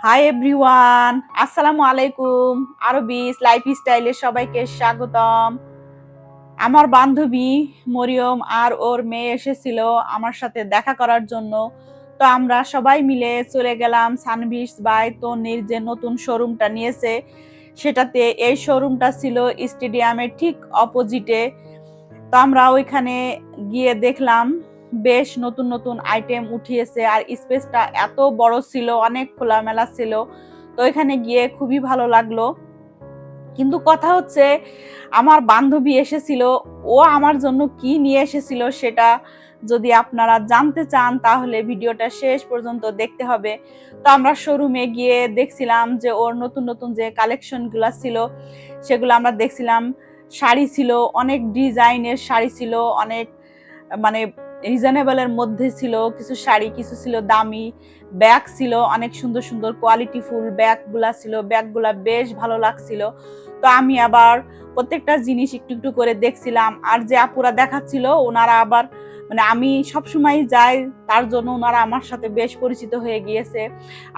Hi everyone, আসসালামু আলাইকুম। আরবিস লাইফস্টাইলে সবাইকে স্বাগতম। আমার বান্ধবী মরিয়ম আর ওর মেয়ে এসেছিল আমার সাথে দেখা করার জন্য। তো আমরা সবাই মিলে চলে গেলাম সানভিস বাই তন্নির যে নতুন শোরুমটা নিয়েছে সেটাতে। এই শোরুমটা ছিল স্টেডিয়ামের ঠিক অপোজিটে। তো আমরা ওইখানে গিয়ে দেখলাম বেশ নতুন নতুন আইটেম উঠিয়েছে, আর স্পেসটা এত বড় ছিল, অনেক খোলামেলা ছিল। তো এখানে গিয়ে খুবই ভালো লাগলো। কিন্তু কথা হচ্ছে, আমার বান্ধবী এসেছিল, ও আমার জন্য কি নিয়ে এসেছিল সেটা যদি আপনারা জানতে চান তাহলে ভিডিওটা শেষ পর্যন্ত দেখতে হবে। তো আমরা শোরুমে গিয়ে দেখছিলাম যে ওর নতুন নতুন যে কালেকশনগুলো ছিল সেগুলো আমরা দেখছিলাম। শাড়ি ছিল, অনেক ডিজাইনের শাড়ি ছিল, অনেক মানে রিজনেবলের মধ্যে ছিল কিছু শাড়ি, কিছু ছিল দামি। ব্যাগ ছিল, অনেক সুন্দর সুন্দর কোয়ালিটিফুল ব্যাগগুলা ছিল, ব্যাগগুলা বেশ ভালো লাগছিল। তো আমি আবার প্রত্যেকটা জিনিস একটু একটু করে দেখছিলাম। আর যে আপুরা দেখাচ্ছিল ওনারা আবার আমি সবসময় যাই, তার জন্য ওনারা আমার সাথে বেশ পরিচিত হয়ে গিয়েছে।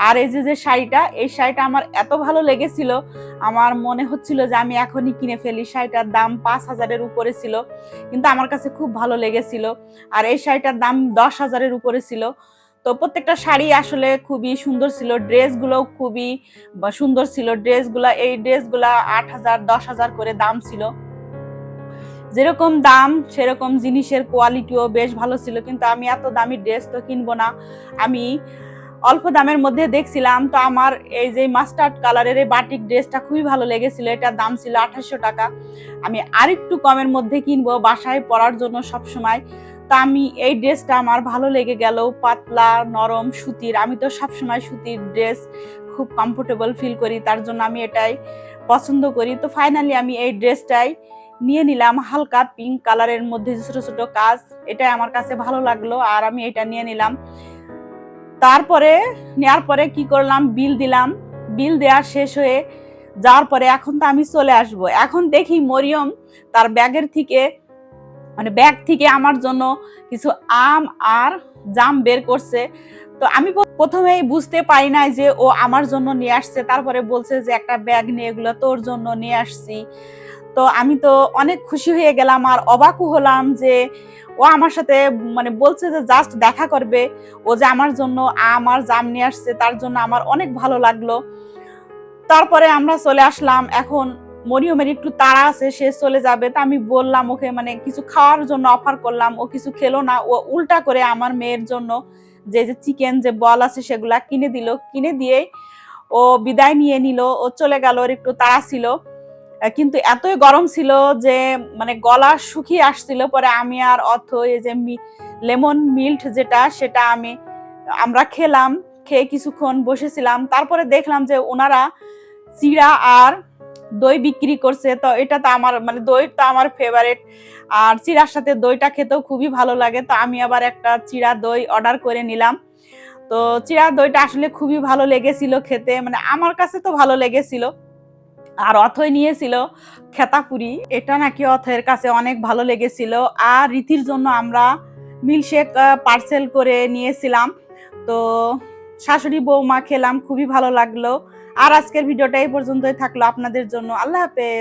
আর এই যে শাড়িটা, এই শাড়িটা আমার এত ভালো লেগেছিল, আমার মনে হচ্ছিল যে আমি এখনই কিনে ফেলি। শাড়িটার দাম 5,000-এর উপরে ছিল, কিন্তু আমার কাছে খুব ভালো লেগেছিল। আর এই শাড়িটার দাম 10,000-এর উপরে ছিল। তো প্রত্যেকটা শাড়ি আসলে খুবই সুন্দর ছিল, ড্রেসগুলোও খুবই সুন্দর ছিল। এই ড্রেসগুলা 8,000 10,000 করে দাম ছিল। যেরকম দাম সেরকম জিনিসের কোয়ালিটিও বেশ ভালো ছিল। কিন্তু আমি এত দামি ড্রেস তো কিনবো না, আমি অল্প দামের মধ্যে দেখছিলাম। তো আমার এই যে মাস্টার্ড কালারের এই বাটিক ড্রেসটা খুবই ভালো লেগেছিল, এটার দাম ছিল 2800 টাকা। আমি আরেকটু কমের মধ্যে কিনবো বাসায় পরার জন্য সব সময়। তো আমি এই ড্রেসটা আমার ভালো লেগে গেল, পাতলা নরম সুতির। আমি তো সবসময় সুতির ড্রেস খুব কমফোর্টেবল ফিল করি, তার জন্য আমি এটাই পছন্দ করি। তো ফাইনালি আমি এই ড্রেসটাই নিয়ে নিলাম, হালকা পিঙ্ক কালারের মধ্যে ছোট ছোট কাজ। এটাই আমার কাছে ভালো লাগলো আর আমি এটা নিয়ে নিলাম। তারপরে নেওয়ার পরে কি করলাম, বিল দিলাম। বিল দেওয়া শেষ হয়ে যাওয়ার পরে এখন তো আমি চলে আসব। এখন দেখি মরিয়ম তার ব্যাগ থেকে আমার জন্য কিছু আম আর জাম বের করছে। তো আমি প্রথমেই বুঝতে পারি নাই যে ও আমার জন্য নিয়ে আসছে। তারপরে বলছে যে একটা ব্যাগ নিয়ে এগুলো তোর জন্য নিয়ে আসছি। তো আমি তো অনেক খুশি হয়ে গেলাম আর অবাকও হলাম যে ও আমার সাথে বলছে যে জাস্ট দেখা করবে, ও যে আমার জন্য আমার জাম নিয়ে আসছে, তার জন্য আমার অনেক ভালো লাগলো। তারপরে আমরা চলে আসলাম। এখন মরিয়মের একটু তাড়া আছে, সে চলে যাবে। তা আমি বললাম ওকে কিছু খাওয়ার জন্য অফার করলাম, ও কিছু খেলো না। ও উল্টা করে আমার মেয়ের জন্য যে চিকেন যে বল আছে সেগুলা কিনে দিল। কিনে দিয়ে ও বিদায় নিয়ে নিল, ও চলে গেল। ওর একটু তাড়া ছিল, কিন্তু এতই গরম ছিল যে গলা শুকিয়ে আসছিল। পরে আমি আর এই যে লেমন মিল্ট যেটা, সেটা আমরা খেলাম। খেয়ে কিছুক্ষণ বসেছিলাম। তারপরে দেখলাম যে ওনারা চিড়া আর দই বিক্রি করছে। তো এটা তো আমার দই তো আমার ফেভারিট, আর চিড়ার সাথে দইটা খেতেও খুবই ভালো লাগে। তো আমি আবার একটা চিড়া দই অর্ডার করে নিলাম। তো চিড়া দইটা আসলে খুবই ভালো লেগেছিল খেতে, আমার কাছে তো ভালো লেগেছিল। আর অথই নিয়েছিল খেতাপুরি, এটা নাকি অথয়ের কাছে অনেক ভালো লেগেছিল। আর রীতির জন্য আমরা মিল্কশেক পার্সেল করে নিয়েছিলাম। তো শাশুড়ি বৌমা খেলাম, খুবই ভালো লাগলো। আর আজকের ভিডিওটা এই পর্যন্তই থাকলো আপনাদের জন্য। আল্লাহ হাফেজ।